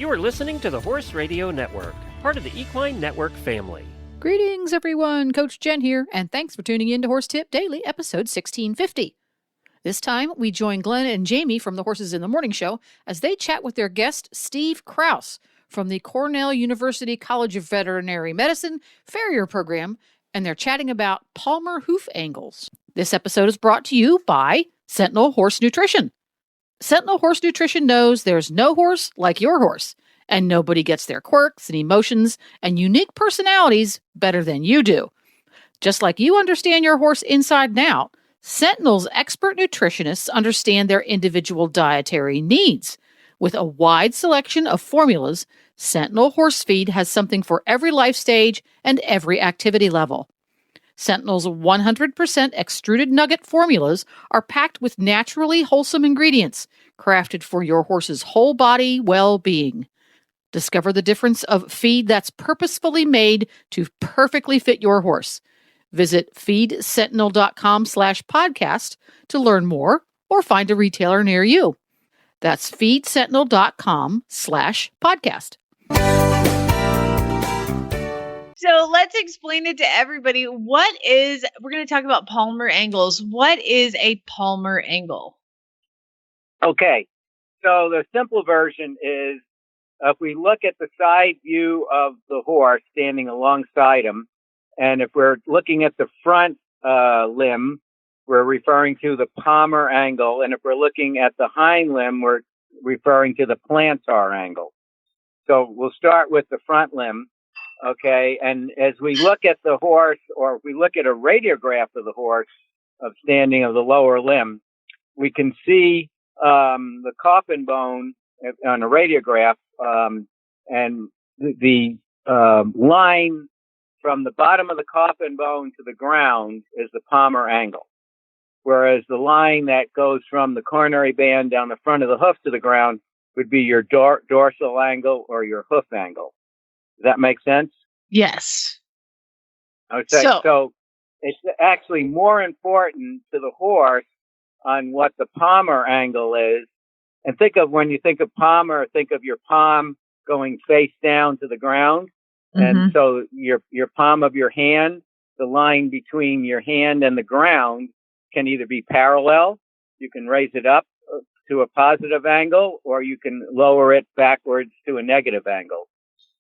You are listening to the Horse Radio Network, part of the Equine Network family. Greetings, everyone. Coach Jen here, and thanks for tuning in to Horse Tip Daily, episode 1650. This time, we join Glenn and Jamie from the Horses in the Morning Show as they chat with their guest, Steve Kraus, from the Cornell University College of Veterinary Medicine Farrier program, and they're chatting about Palmar hoof angles. This episode is brought to you by Sentinel Horse Nutrition. Sentinel Horse Nutrition knows there's no horse like your horse, and nobody gets their quirks and emotions and unique personalities better than you do. Just like you understand your horse inside and out, Sentinel's expert nutritionists understand their individual dietary needs. With a wide selection of formulas, Sentinel Horse Feed has something for every life stage and every activity level. Sentinel's 100% extruded nugget formulas are packed with naturally wholesome ingredients, crafted for your horse's whole body well-being. Discover the difference of feed that's purposefully made to perfectly fit your horse. Visit feedsentinel.com/podcast to learn more or find a retailer near you. That's feedsentinel.com/podcast. So let's explain it to everybody. We're going to talk about Palmar angles. What is a Palmar angle? Okay, so the simple version is if we look at the side view of the horse standing alongside him, and if we're looking at the front limb, we're referring to the palmar angle, and if we're looking at the hind limb, we're referring to the plantar angle. So we'll start with the front limb. Okay, and as we look at the horse, or if we look at a radiograph of the horse of standing of the lower limb, we can see the coffin bone on a radiograph, and the line from the bottom of the coffin bone to the ground is the palmar angle, whereas the line that goes from the coronary band down the front of the hoof to the ground would be your dorsal angle or your hoof angle. Does that make sense? Yes. Okay. So it's actually more important to the horse on what the palmar angle is. And when you think of palmar, think of your palm going face down to the ground. Mm-hmm. And so your palm of your hand, the line between your hand and the ground can either be parallel, you can raise it up to a positive angle, or you can lower it backwards to a negative angle.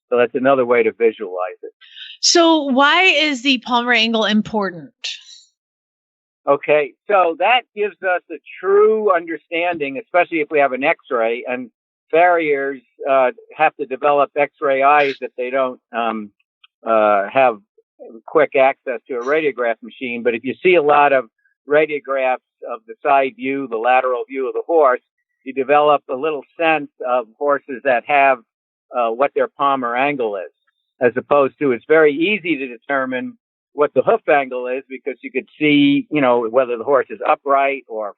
So that's another way to visualize it. So why is the palmar angle important? Okay, so that gives us a true understanding, especially if we have an X-ray, and farriers have to develop X-ray eyes if they don't have quick access to a radiograph machine. But if you see a lot of radiographs of the side view, the lateral view of the horse, you develop a little sense of horses that have what their palmar angle is, as opposed to it's very easy to determine what the hoof angle is because you could see, whether the horse is upright or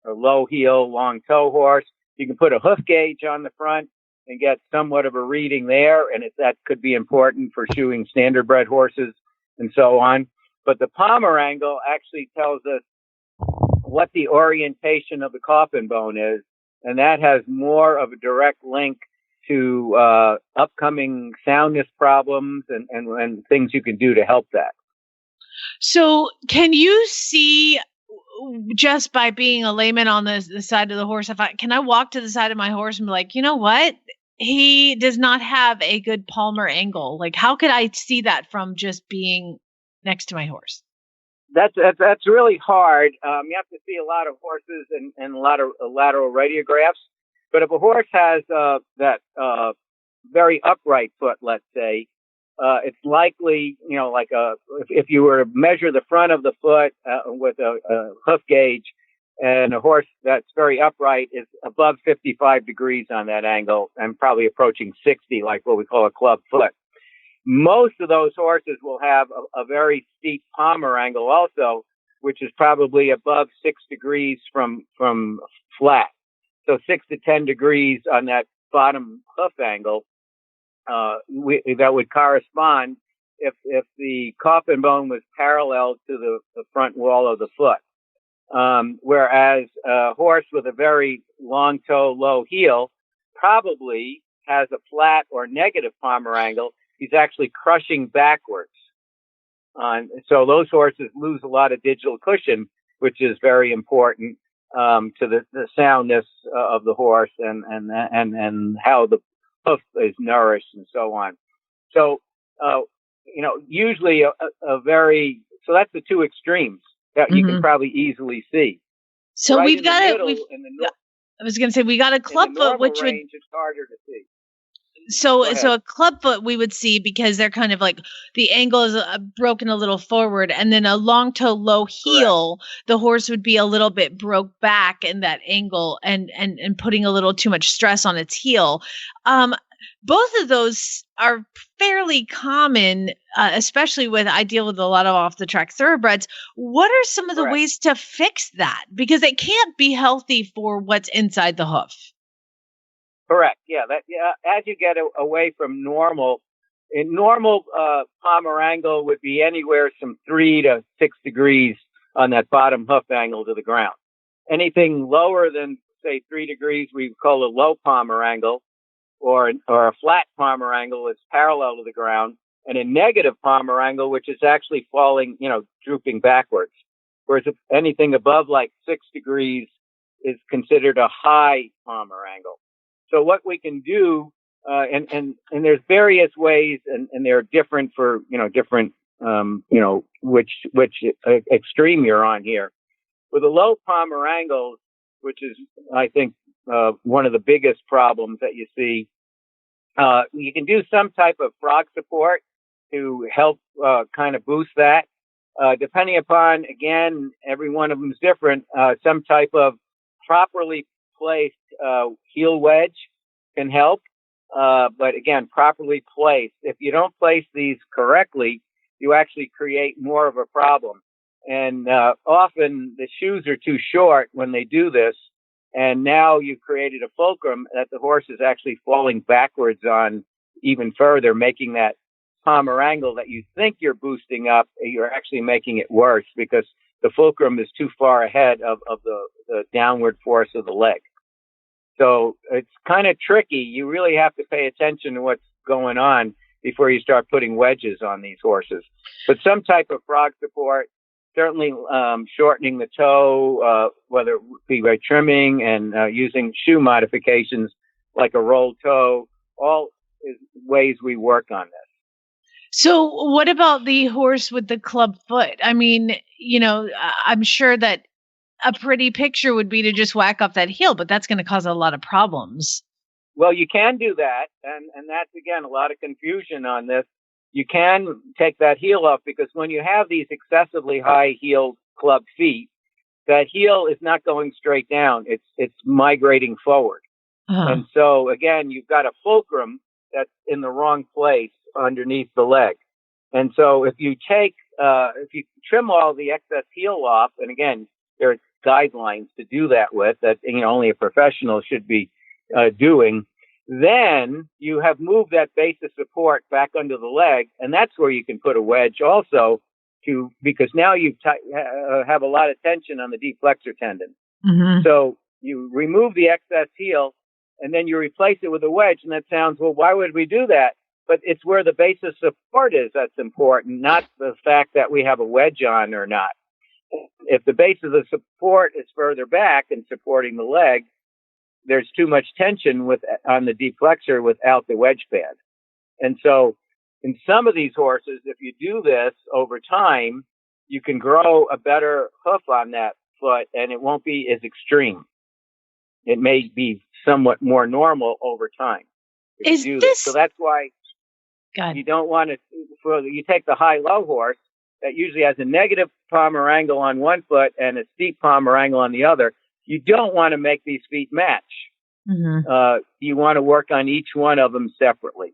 low heel, long toe horse. You can put a hoof gauge on the front and get somewhat of a reading there, and that could be important for shoeing standardbred horses and so on. But the palmar angle actually tells us what the orientation of the coffin bone is, and that has more of a direct link to upcoming soundness problems and things you can do to help that. So can you see, just by being a layman on the side of the horse, can I walk to the side of my horse and be like, you know what? He does not have a good palmar angle. Like, how could I see that from just being next to my horse? That's really hard. You have to see a lot of horses and a lot of lateral radiographs. But if a horse has that very upright foot, let's say, it's likely, if you were to measure the front of the foot with a hoof gauge, and a horse that's very upright is above 55 degrees on that angle and probably approaching 60, like what we call a club foot. Most of those horses will have a very steep palmar angle also, which is probably above 6 degrees from flat. So 6 to 10 degrees on that bottom hoof angle, that would correspond if the coffin bone was parallel to the front wall of the foot. Whereas a horse with a very long toe, low heel probably has a flat or negative palmar angle, he's actually crushing backwards. So those horses lose a lot of digital cushion, which is very important to the soundness of the horse and how the hoof is nourished and so on. So usually so that's the two extremes that you can probably easily see. So right we've got it. I was going to say we got a clubfoot, which range is harder to see. So a clubfoot we would see because they're kind of like the angle is broken a little forward, and then a long toe low heel, correct, the horse would be a little bit broke back in that angle and putting a little too much stress on its heel. Both of those are fairly common, especially I deal with a lot of off the track thoroughbreds. What are some of the ways to fix that? Because it can't be healthy for what's inside the hoof. Correct. Yeah. As you get away from normal, palmar angle would be anywhere from 3 to 6 degrees on that bottom hoof angle to the ground. Anything lower than say 3 degrees, we call a low palmar angle, or a flat palmar angle is parallel to the ground, and a negative palmar angle, which is actually falling, drooping backwards. Whereas if anything above like 6 degrees is considered a high palmar angle. So what we can do, and there's various ways, and they're different for, different, which extreme you're on here. With a low palmar angle, which is, I think, one of the biggest problems that you see, you can do some type of frog support to help kind of boost that. Depending upon, again, every one of them is different, some type of properly placed heel wedge can help. But again, properly placed. If you don't place these correctly, you actually create more of a problem. And often the shoes are too short when they do this. And now you've created a fulcrum that the horse is actually falling backwards on even further, making that palmar angle that you think you're boosting up, you're actually making it worse because the fulcrum is too far ahead of the downward force of the leg. So it's kind of tricky. You really have to pay attention to what's going on before you start putting wedges on these horses. But some type of frog support, certainly shortening the toe, whether it be by trimming and using shoe modifications like a rolled toe, all is ways we work on this. So what about the horse with the club foot? I mean, I'm sure that a pretty picture would be to just whack up that heel, but that's going to cause a lot of problems. Well, you can do that. And that's, again, a lot of confusion on this. You can take that heel off because when you have these excessively high heeled club feet, that heel is not going straight down. It's migrating forward. Uh-huh. And so again, you've got a fulcrum that's in the wrong place underneath the leg. And so if you trim all the excess heel off, and again, there are guidelines to do that with that, only a professional should be doing. Then you have moved that base of support back under the leg, and that's where you can put a wedge also because now you have a lot of tension on the deep flexor tendon. Mm-hmm. So you remove the excess heel, and then you replace it with a wedge, and that sounds, well, why would we do that? But it's where the base of support is that's important, not the fact that we have a wedge on or not. If the base of the support is further back and supporting the leg, there's too much tension on the deep flexor without the wedge pad. And so in some of these horses, if you do this over time, you can grow a better hoof on that foot and it won't be as extreme. It may be somewhat more normal over time. So that's why you don't want to, you take the high-low horse that usually has a negative palmar angle on one foot and a steep palmar angle on the other. You don't want to make these feet match. Mm-hmm. You want to work on each one of them separately.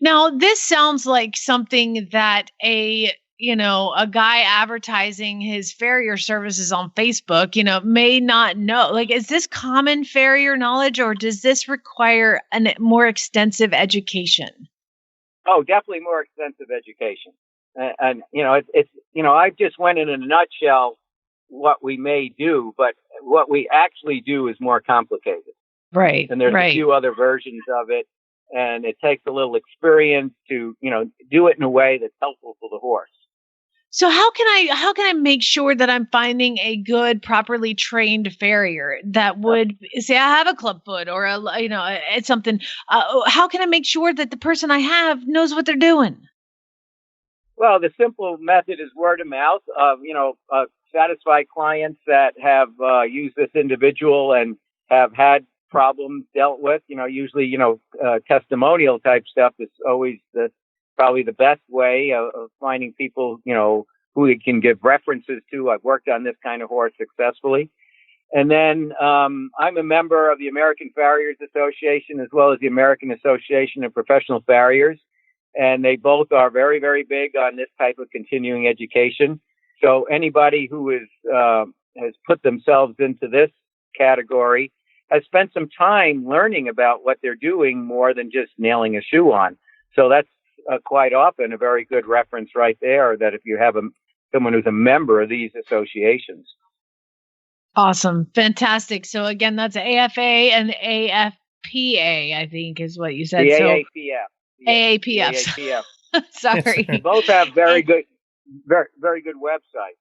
Now, this sounds like something that a guy advertising his farrier services on Facebook, may not know. Like, is this common farrier knowledge, or does this require a more extensive education? Oh, definitely more extensive education. And I just went in a nutshell what we may do, but what we actually do is more complicated. Right. And there's a few other versions of it. And it takes a little experience to, do it in a way that's helpful for the horse. So how can I make sure that I'm finding a good, properly trained farrier that would say I have a clubfoot or it's something? How can I make sure that the person I have knows what they're doing? Well, the simple method is word of mouth. Satisfied clients that have used this individual and have had problems dealt with. Usually, testimonial type stuff is always probably the best way of finding people, who they can give references to. I've worked on this kind of horse successfully. And then I'm a member of the American Farriers Association as well as the American Association of Professional Farriers. And they both are very, very big on this type of continuing education. So anybody who has put themselves into this category has spent some time learning about what they're doing more than just nailing a shoe on. So that's quite often a very good reference right there, that if you have someone who's a member of these associations. Awesome. Fantastic. So again, that's AFA and AFPA, I think is what you said. The so AAPF. AAPF. Sorry. Both have very good websites.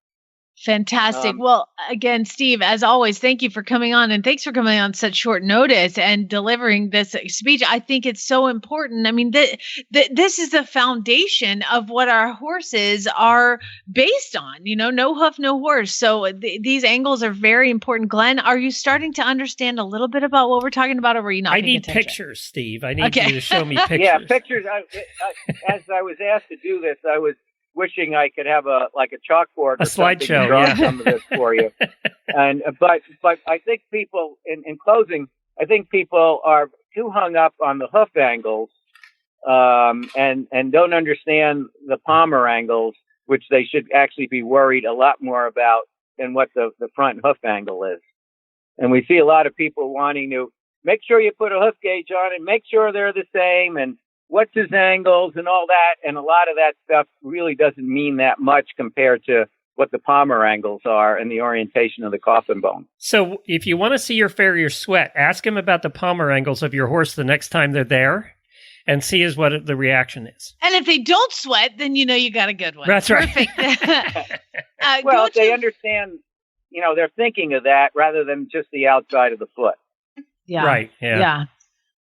Fantastic. Well, again, Steve, as always, thank you for coming on, and thanks for coming on such short notice and delivering this speech. I think it's so important. I mean, this is the foundation of what our horses are based on, no hoof, no horse. So these angles are very important. Glenn, are you starting to understand a little bit about what we're talking about, or were you not paying attention? I need pictures, Steve. I need you to show me pictures. Yeah, pictures. As I was asked to do this, I was wishing I could have a chalkboard, a slideshow, draw some of this for you. But I think people, in closing, I think people are too hung up on the hoof angles, and don't understand the palmar angles, which they should actually be worried a lot more about than what the front hoof angle is. And we see a lot of people wanting to make sure you put a hoof gauge on and make sure they're the same, and what's his angles and all that. And a lot of that stuff really doesn't mean that much compared to what the palmar angles are and the orientation of the coffin bone. So if you want to see your farrier sweat, ask him about the palmar angles of your horse the next time they're there and see what the reaction is. And if they don't sweat, then you got a good one. That's right. Perfect. Well, they understand, they're thinking of that rather than just the outside of the foot. Yeah. Right. Yeah.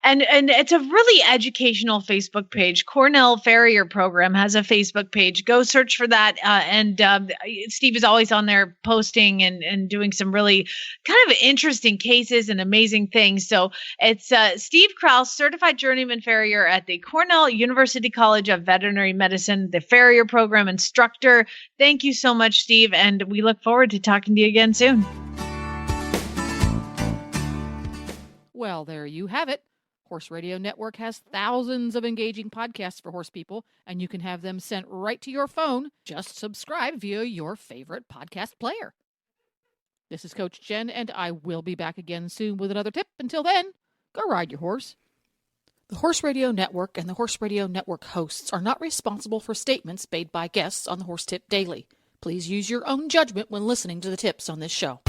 And it's a really educational Facebook page. Cornell Farrier Program has a Facebook page. Go search for that. And Steve is always on there posting and doing some really kind of interesting cases and amazing things. So it's Steve Kraus, Certified Journeyman Farrier at the Cornell University College of Veterinary Medicine, the Farrier Program instructor. Thank you so much, Steve. And we look forward to talking to you again soon. Well, there you have it. Horse Radio Network has thousands of engaging podcasts for horse people, and you can have them sent right to your phone. Just subscribe via your favorite podcast player. This is Coach Jen, and I will be back again soon with another tip. Until then, go ride your horse. The Horse Radio Network and the Horse Radio Network hosts are not responsible for statements made by guests on the Horse Tip Daily. Please use your own judgment when listening to the tips on this show.